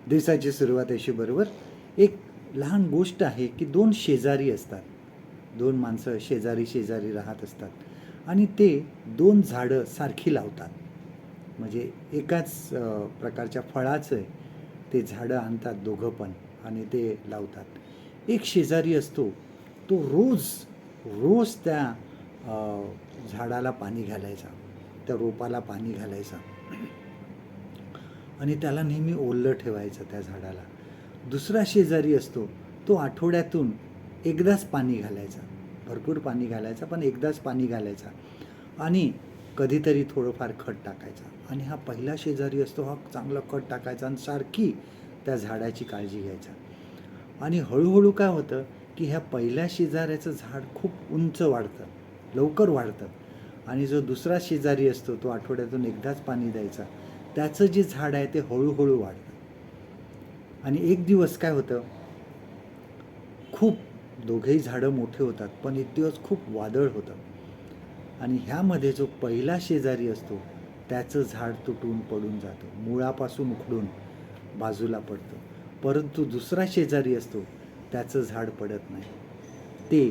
दिवसाची सुरुवात अशी बरोबर एक लहान गोष्ट आहे की दोन शेजारी असतात. दोन माणसं शेजारी शेजारी राहत असतात आणि ते दोन झाडं सारखी लावतात. म्हणजे एकाच प्रकारच्या फळाचं आहे ते झाडं आणतात दोघं पण आणि ते लावतात. एक शेजारी असतो, तो रोज रोज त्या झाडाला पाणी घालायचा, त्या रोपाला पाणी घालायचा आणि त्याला नेहमी ओलं ठेवायचं त्या झाडाला. दुसरा शेजारी असतो, तो आठवड्यातून एकदाच पाणी घालायचा, भरपूर पाणी घालायचा पण एकदाच पाणी घालायचा आणि कधीतरी थोडंफार खत टाकायचा. आणि हा पहिला शेजारी असतो, हा चांगलं खत टाकायचा आणि सारखी त्या झाडाची काळजी घ्यायचा. आणि हळूहळू काय होतं की ह्या पहिल्या शेजाऱ्याचं झाड खूप उंच वाढतं, लवकर वाढतं. आणि जो दुसरा शेजारी असतो, तो आठवड्यातून एकदाच पाणी द्यायचा, त्याचं जे झाड आहे ते हळूहळू वाढतं. आणि एक दिवस काय होतं, खूप दोघेही झाडं मोठे होतात, पण एक दिवस खूप वादळ होतं आणि ह्यामध्ये जो पहिला शेजारी असतो त्याचं झाड तुटून पडून जातं, मुळापासून उखडून बाजूला पडतं. परंतु दुसरा शेजारी असतो त्याचं झाड पडत नाही, ते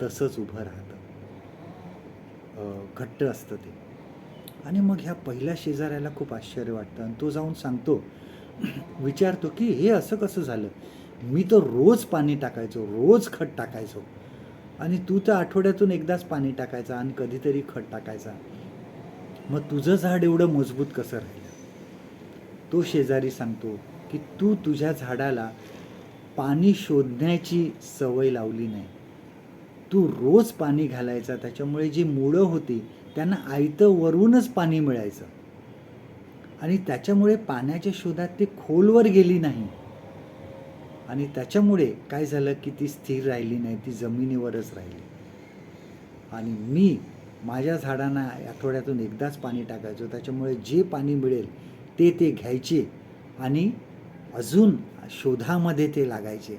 तसंच उभं राहतं, घट्ट असतं ते. आणि मग ह्या पहिल्या शेजाऱ्याला खूप आश्चर्य वाटतं आणि तो जाऊन सांगतो, विचारतो की हे असं कसं झालं, मी तर रोज पाणी टाकायचो, रोज खत टाकायचो आणि तू तर आठवड्यातून एकदाच पाणी टाकायचा आणि कधीतरी खत टाकायचा, मग तुझं झाड एवढं मजबूत कसं राहिलं? तो शेजारी सांगतो की तू तुझ्या झाडाला पाणी शोधण्याची सवय लावली नाही, तू रोज पाणी घालायचा, त्याच्यामुळे जी मुळं होती त्यांना आयतं वरूनच पाणी मिळायचं आणि त्याच्यामुळे पाण्याच्या शोधात ती खोलवर गेली नाही आणि त्याच्यामुळे काय झालं की ती स्थिर राहिली नाही, ती जमिनीवरच राहिली. आणि मी माझ्या झाडांना आठवड्यातून एकदाच पाणी टाकायचो, त्याच्यामुळे जे पाणी मिळेल ते घ्यायचे आणि अजून शोधामध्ये ते लागायचे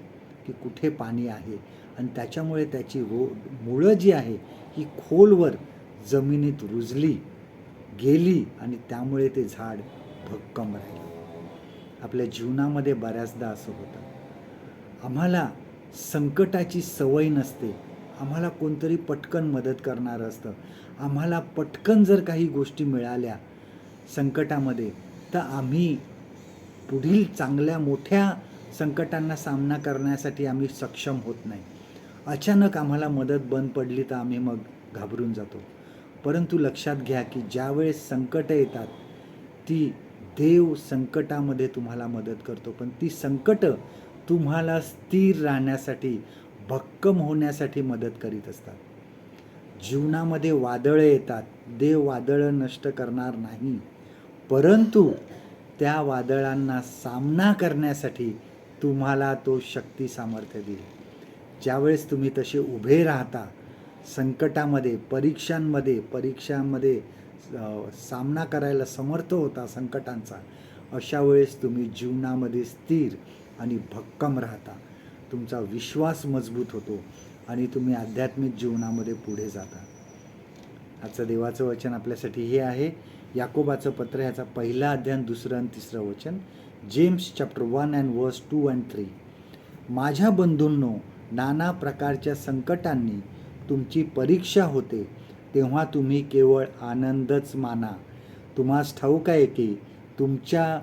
की कुठे पाणी आहे आणि त्याच्यामुळे त्याची मुळं जी आहे ही खोलवर जमिनीत रुजली गेली आणि त्यामुळे ते झाड भक्कम राहिलं. आपल्या जीवनामध्ये बऱ्याचदा असं होतं, आम्हाला संकटाची सवय नसते, आम्हाला कोणतरी पटकन मदत करणारं असतं, आम्हाला पटकन जर काही गोष्टी मिळाल्या संकटामध्ये तर आम्ही पुढील चांगल्या मोठ्या संकटांना सामना करण्यासाठी आम्ही सक्षम होत नाही. अचानक आम्हाला मदत बंद पडली तर आम्ही मग घाबरून जातो. परंतु लक्षात घ्या की ज्यावेळेस संकट येतात ती देव संकटामध्ये तुम्हाला मदत करतो, पण ती संकट तुम्हाला स्थिर राहण्यासाठी, भक्कम होण्यासाठी मदत करीत असतात. जीवनामध्ये वादळं येतात, देव वादळं नष्ट करणार नाही, परंतु त्या वादळांना सामना करण्यासाठी तुम्हाला तो शक्ती सामर्थ्य देईल. ज्यावेळेस तुम्ही तसे उभे राहता संकटामध्ये, परीक्षांमध्ये सामना करायला समर्थ होता संकटांचा, अशा वेळेस तुम्ही जीवनामध्ये स्थिर आणि भक्कम राहता, तुमचा विश्वास मजबूत होतो आणि तुम्ही आध्यात्मिक जीवनामध्ये पुढे जाता. आजचं देवाचं वचन आपल्यासाठी हे आहे, याकोबाचं पत्र ह्याचा पहिला अध्याय 2 आणि 3 वचन, James chapter 1 and verse 2 and 3. माझ्या बंधूंनो, नाना प्रकारच्या संकटांनी तुमची परीक्षा होते, तेव्हा तुम्ही केवळ आनंदच माना. तुम्हास ठाऊक आहे की तुमच्या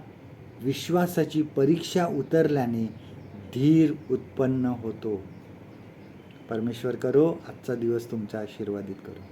विश्वासाची परीक्षा उतरल्याने धीर उत्पन्न होतो. परमेश्वर करो आजचा दिवस तुमचा आशीर्वादित करो.